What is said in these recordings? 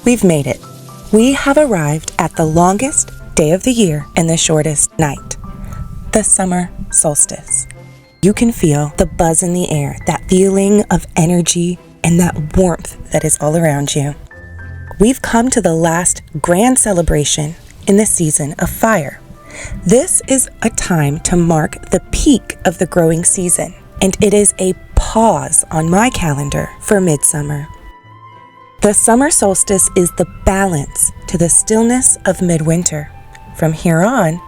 We've made it. We have arrived at the longest day of the year and the shortest night, the summer solstice. You can feel the buzz in the air, that feeling of energy and that warmth that is all around you. We've come to the last grand celebration in the season of fire. This is a time to mark the peak of the growing season, and it is a pause on my calendar for midsummer. The summer solstice is the balance to the stillness of midwinter. From here on,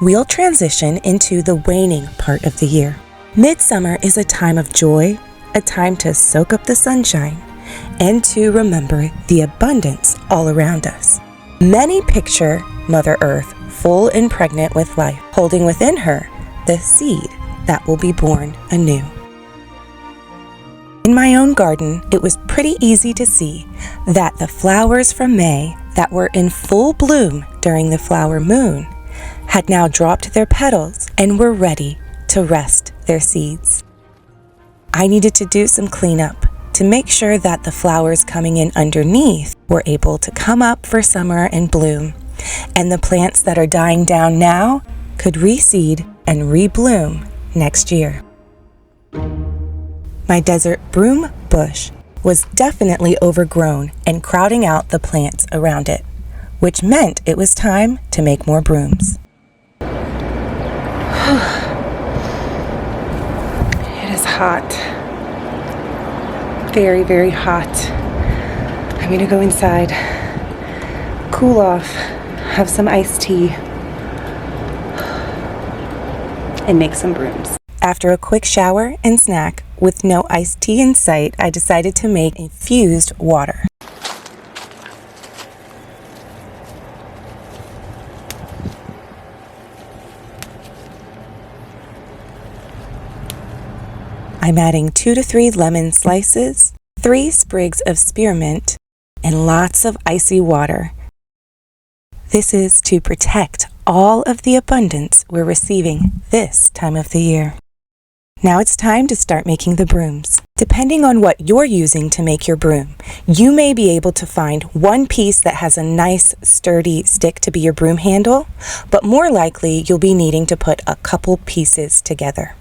we'll transition into the waning part of the year. Midsummer is a time of joy, a time to soak up the sunshine, and to remember the abundance all around us. Many picture Mother Earth full and pregnant with life, holding within her the seed that will be born anew. In my own garden, it was pretty easy to see that the flowers from May that were in full bloom during the flower moon had now dropped their petals and were ready to rest their seeds. I needed to do some cleanup to make sure that the flowers coming in underneath were able to come up for summer and bloom, and the plants that are dying down now could reseed and rebloom next year. My desert broom bush was definitely overgrown and crowding out the plants around it, which meant it was time to make more brooms. It is hot. Very, very hot. I'm gonna go inside, cool off, have some iced tea, and make some brooms. After a quick shower and snack, with no iced tea in sight, I decided to make infused water. I'm adding 2 to 3 lemon slices, 3 sprigs of spearmint, and lots of icy water. This is to protect all of the abundance we're receiving this time of the year. Now it's time to start making the brooms. Depending on what you're using to make your broom, you may be able to find one piece that has a nice sturdy stick to be your broom handle, but more likely you'll be needing to put a couple pieces together.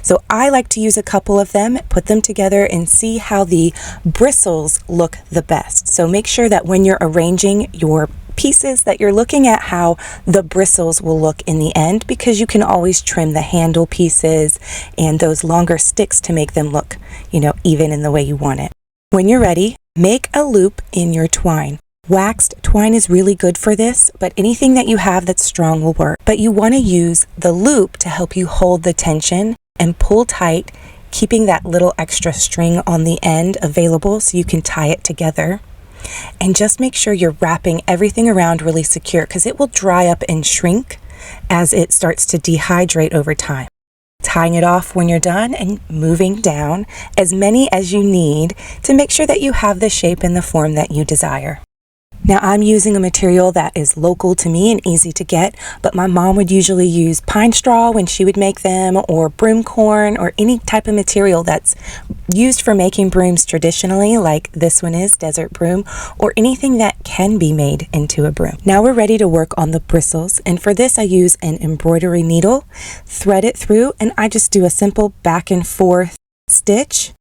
So I like to use a couple of them, put them together, and see how the bristles look the best. So make sure that when you're arranging your pieces that you're looking at how the bristles will look in the end, because you can always trim the handle pieces and those longer sticks to make them look, even in the way you want it. When you're ready, make a loop in your twine. Waxed twine is really good for this, but anything that you have that's strong will work. But you want to use the loop to help you hold the tension and pull tight, keeping that little extra string on the end available so you can tie it together. And just make sure you're wrapping everything around really secure, because it will dry up and shrink as it starts to dehydrate over time. Tying it off when you're done and moving down as many as you need to make sure that you have the shape and the form that you desire. Now I'm using a material that is local to me and easy to get, but my mom would usually use pine straw when she would make them, or broom corn, or any type of material that's used for making brooms traditionally, like this one is, desert broom, or anything that can be made into a broom. Now we're ready to work on the bristles, and for this I use an embroidery needle, thread it through, and I just do a simple back and forth stitch.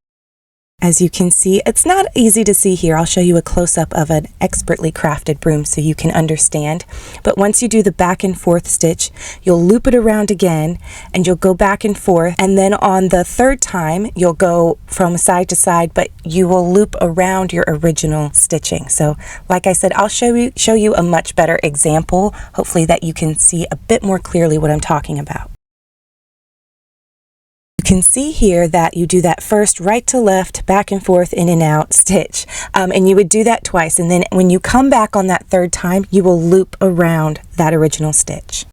As you can see, it's not easy to see here. I'll show you a close-up of an expertly crafted broom so you can understand. But once you do the back and forth stitch, you'll loop it around again, and you'll go back and forth. And then on the third time, you'll go from side to side, but you will loop around your original stitching. So like I said, I'll show you a much better example, hopefully that you can see a bit more clearly what I'm talking about. You can see here that you do that first right to left, back and forth, in and out stitch. And you would do that twice. And then when you come back on that third time, you will loop around that original stitch.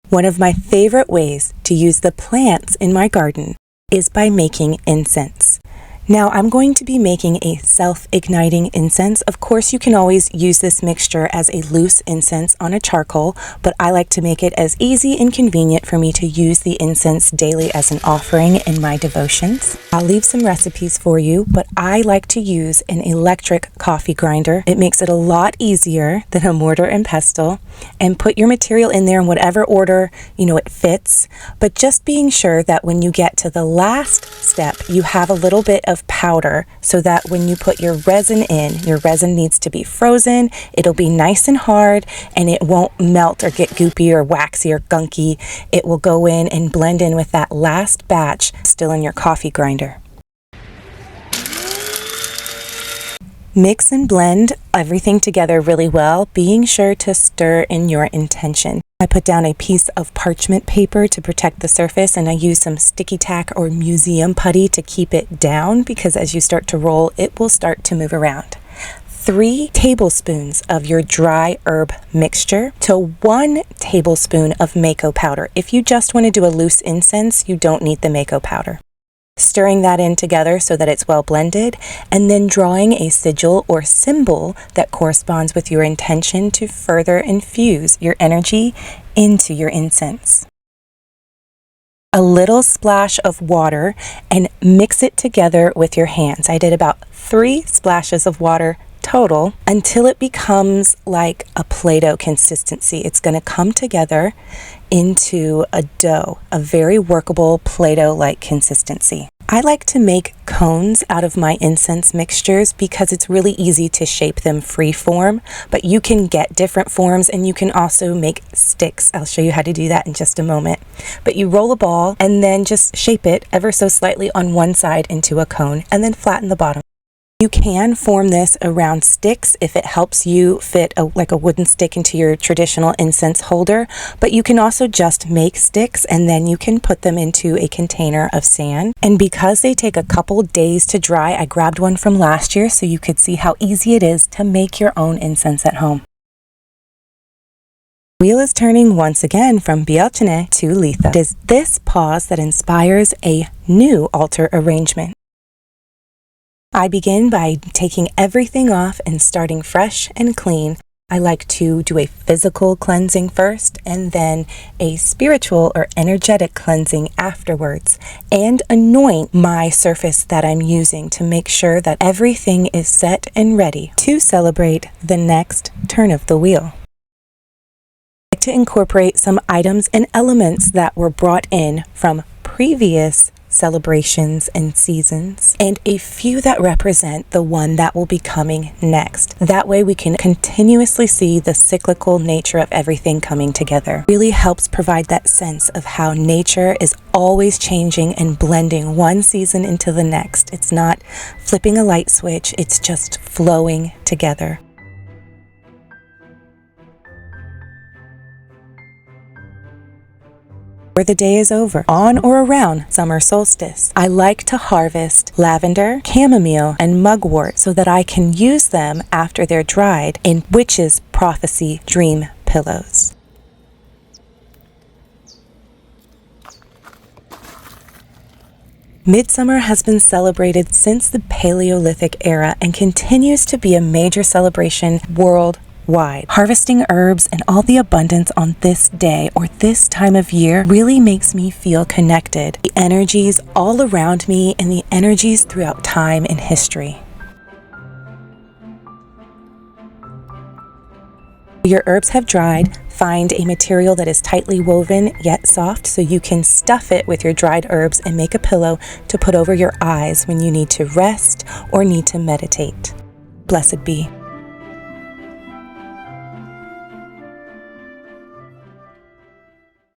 One of my favorite ways to use the plants in my garden is by making incense. Now I'm going to be making a self-igniting incense. Of course, you can always use this mixture as a loose incense on a charcoal, but I like to make it as easy and convenient for me to use the incense daily as an offering in my devotions. I'll leave some recipes for you, but I like to use an electric coffee grinder. It makes it a lot easier than a mortar and pestle, and put your material in there in whatever order it fits, but just being sure that when you get to the last step, you have a little bit of powder so that when you put your resin in, your resin needs to be frozen, it'll be nice and hard, and it won't melt or get goopy or waxy or gunky. It will go in and blend in with that last batch still in your coffee grinder. Mix and blend everything together really well, being sure to stir in your intention. I put down a piece of parchment paper to protect the surface, and I use some sticky tack or museum putty to keep it down, because as you start to roll, it will start to move around. 3 tablespoons of your dry herb mixture to 1 tablespoon of Mako powder. If you just want to do a loose incense, you don't need the Mako powder. Stirring that in together so that it's well blended, and then drawing a sigil or symbol that corresponds with your intention to further infuse your energy into your incense. A little splash of water and mix it together with your hands. I did about 3 splashes of water total until it becomes like a Play-Doh consistency. It's going to come together into a dough, a very workable Play-Doh-like consistency. I like to make cones out of my incense mixtures because it's really easy to shape them free form, but you can get different forms, and you can also make sticks. I'll show you how to do that in just a moment. But you roll a ball and then just shape it ever so slightly on one side into a cone, and then flatten the bottom. You can form this around sticks if it helps you fit like a wooden stick into your traditional incense holder, but you can also just make sticks and then you can put them into a container of sand. And because they take a couple days to dry, I grabbed one from last year so you could see how easy it is to make your own incense at home. Wheel is turning once again from Bielchene to Litha. It is this pause that inspires a new altar arrangement. I begin by taking everything off and starting fresh and clean. I like to do a physical cleansing first and then a spiritual or energetic cleansing afterwards, and anoint my surface that I'm using to make sure that everything is set and ready to celebrate the next turn of the wheel. I like to incorporate some items and elements that were brought in from previous celebrations and seasons, and a few that represent the one that will be coming next. That way we can continuously see the cyclical nature of everything coming together. It really helps provide that sense of how nature is always changing and blending one season into the next. It's not flipping a light switch, it's just flowing together. Where the day is over, on or around summer solstice, I like to harvest lavender, chamomile, and mugwort so that I can use them after they're dried in Witch's prophecy dream pillows. Midsummer has been celebrated since the Paleolithic era and continues to be a major celebration worldwide. Harvesting herbs and all the abundance on this day or this time of year really makes me feel connected. The energies all around me and the energies throughout time and history. Your herbs have dried. Find a material that is tightly woven yet soft so you can stuff it with your dried herbs and make a pillow to put over your eyes when you need to rest or need to meditate. Blessed be.